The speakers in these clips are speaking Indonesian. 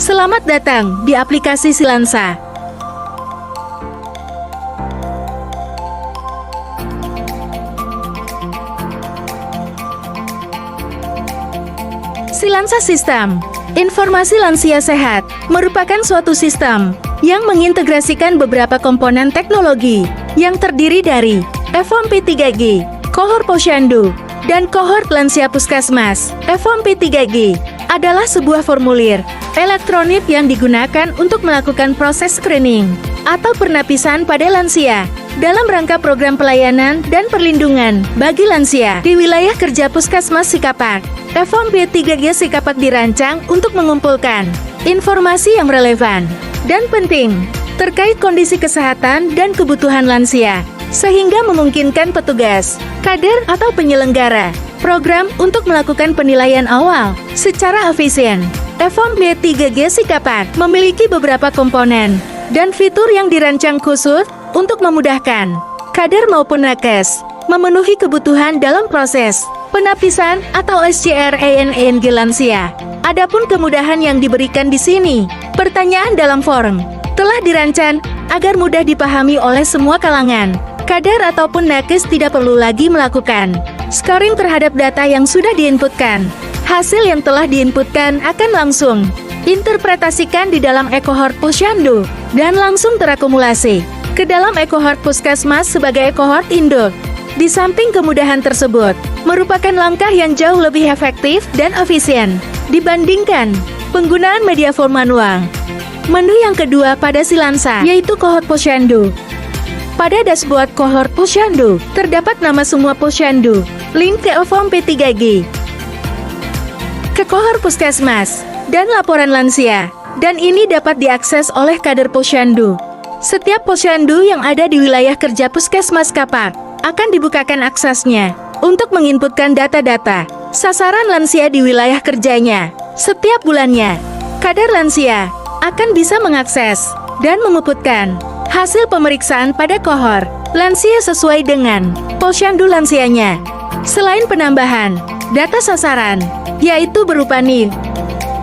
Selamat datang di aplikasi Silansa. Silansa Sistem. Informasi lansia sehat merupakan suatu sistem yang mengintegrasikan beberapa komponen teknologi yang terdiri dari FOMP 3G, kohort posyandu, dan kohort lansia puskesmas. FOMP 3G adalah sebuah formulir elektronik yang digunakan untuk melakukan proses screening atau pernapisan pada lansia dalam rangka program pelayanan dan perlindungan bagi lansia di wilayah kerja Puskesmas Sikapak. FOMP 3G Sikapak dirancang untuk mengumpulkan informasi yang relevan dan penting terkait kondisi kesehatan dan kebutuhan lansia, sehingga memungkinkan petugas, kader atau penyelenggara program untuk melakukan penilaian awal secara efisien. FOMP 3G Sikapak memiliki beberapa komponen dan fitur yang dirancang khusus untuk memudahkan kader maupun nakes memenuhi kebutuhan dalam proses penapisan atau SCRANENG lansia. Adapun kemudahan yang diberikan di sini, pertanyaan dalam form telah dirancang agar mudah dipahami oleh semua kalangan. Kader ataupun nakes tidak perlu lagi melakukan scoring terhadap data yang sudah diinputkan. Hasil yang telah diinputkan akan langsung interpretasikan di dalam e-kohort posyandu dan langsung terakumulasi ke dalam e-kohort puskesmas sebagai e-kohort induk. Di samping kemudahan tersebut, merupakan langkah yang jauh lebih efektif dan efisien dibandingkan penggunaan media form manual. Menu yang kedua pada Silansa yaitu kohort posyandu. Pada dashboard kohort posyandu, terdapat nama semua posyandu, link ke FOMP 3G, ke kohort puskesmas, dan laporan lansia. Dan ini dapat diakses oleh kader posyandu. Setiap posyandu yang ada di wilayah kerja Puskesmas Kapak akan dibukakan aksesnya untuk menginputkan data-data sasaran lansia di wilayah kerjanya. Setiap bulannya, kader lansia akan bisa mengakses dan memuputkan hasil pemeriksaan pada kohort lansia sesuai dengan posyandu lansianya. Selain penambahan data sasaran, yaitu berupa NIK,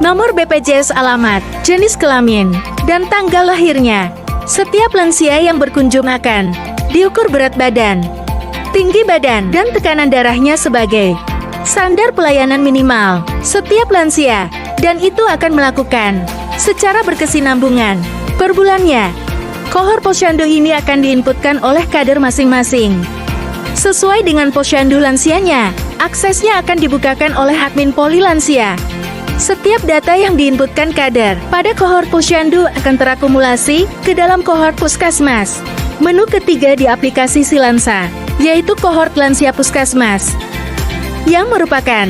nomor BPJS alamat, jenis kelamin, dan tanggal lahirnya. Setiap lansia yang berkunjung akan diukur berat badan, tinggi badan, dan tekanan darahnya sebagai standar pelayanan minimal setiap lansia, dan itu akan melakukan secara berkesinambungan per bulannya. Kohort posyandu ini akan diinputkan oleh kader masing-masing sesuai dengan posyandu lansianya. Aksesnya akan dibukakan oleh admin poli lansia. Setiap data yang diinputkan kader pada kohort posyandu akan terakumulasi ke dalam kohort puskesmas. Menu ketiga di aplikasi Silansa yaitu kohort lansia puskesmas, yang merupakan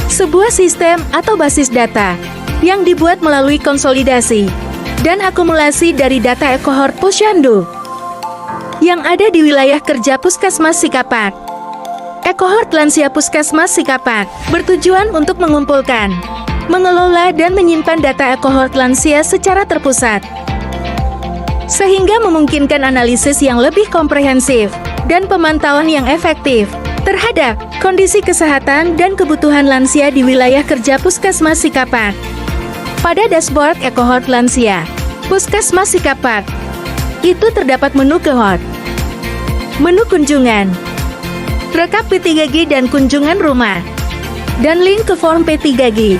sebuah sistem atau basis data yang dibuat melalui konsolidasi dan akumulasi dari data e-kohort posyandu yang ada di wilayah kerja Puskesmas Sikapak. E-kohort lansia Puskesmas Sikapak bertujuan untuk mengumpulkan, mengelola, dan menyimpan data e-kohort lansia secara terpusat, sehingga memungkinkan analisis yang lebih komprehensif dan pemantauan yang efektif terhadap kondisi kesehatan dan kebutuhan lansia di wilayah kerja Puskesmas Sikapak. Pada dashboard e-kohort lansia Puskesmas Sikapak, itu terdapat menu kohort, menu kunjungan, rekap P3G dan kunjungan rumah, dan link ke form P3G,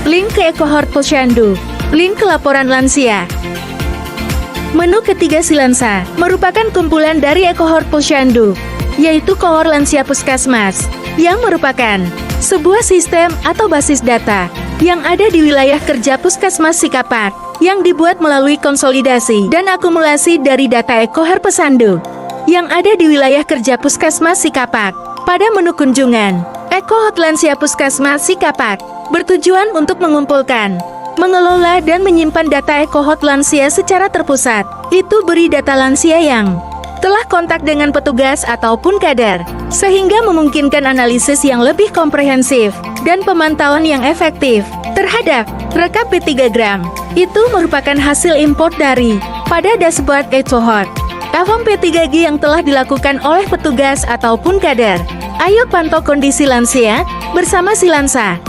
link ke e-kohort posyandu, link ke laporan lansia. Menu ketiga Silansa merupakan kumpulan dari e-kohort posyandu, yaitu kohort lansia puskesmas, yang merupakan sebuah sistem atau basis data yang ada di wilayah kerja Puskesmas Sikapak, yang dibuat melalui konsolidasi dan akumulasi dari data e-kohort posyandu yang ada di wilayah kerja Puskesmas Sikapak. Pada menu kunjungan, e-kohort lansia Puskesmas Sikapak bertujuan untuk mengumpulkan, mengelola, dan menyimpan data e-kohort lansia secara terpusat. Itu beri data lansia yang telah kontak dengan petugas ataupun kader, sehingga memungkinkan analisis yang lebih komprehensif dan pemantauan yang efektif terhadap rekap P3Gram. Itu merupakan hasil import dari pada dashboard e-kohort FOMP 3G yang telah dilakukan oleh petugas ataupun kader. Ayo pantau kondisi lansia bersama Silansa.